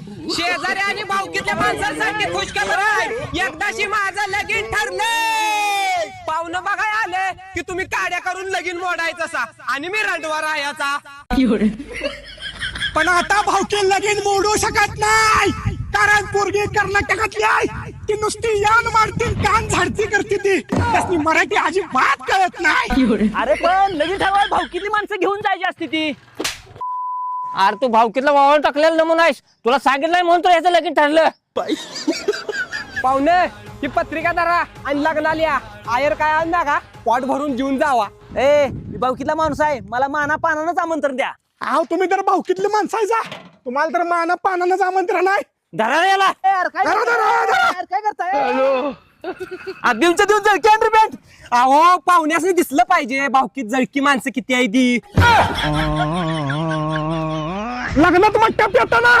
शेजारी आणि भाऊकीतल्या माणसांसाठी खुशखबर आहे, एकदाशी माझं लगीन ठरलंय. पाहुणं बघाय आले की तुम्ही काड्या करून लगीन मोडायचं सा आणि मी रंडवा राहायचा. पण आता भाऊकी लगीन मोडू शकत नाही, कारण पोरगी कर्नाटकातली आहे. ती नुसती यान मारतील, कान झाडती करते, ती त्यासनी मराठी अजिबात कळत नाही. अरे पण लगीन ठरवाय भाऊकीतली माणसं घेऊन जायची असते ती. अरे तू भावकीतला वावळ टाकलेला नमुना आहेस, तुला सांगितलंय म्हणून तर याचं लगीन ठरलं. पाहुणे ही पत्रिका धरा आणि लग्नाला या. आयर काय आणला का पोट भरून घेऊन जावा. ए मी भाऊकीतला माणूस आहे, मला माना पानानंच आमंत्रण द्या. अहो तुम्ही तर भाऊकीतली माणसं आहे जा, तुम्हाला तर माना पानानंच आमंत्रण आहे. धरा रे याला. धरा, धरा, धरा. काय करताय? दिवच्या दिवस जळकी आणली पॅन्ट. अहो पाहुण्यासनी दिसलं पाहिजे भाऊकीत जळकी माणसं किती आहे ती. लग्नात मग टप येताना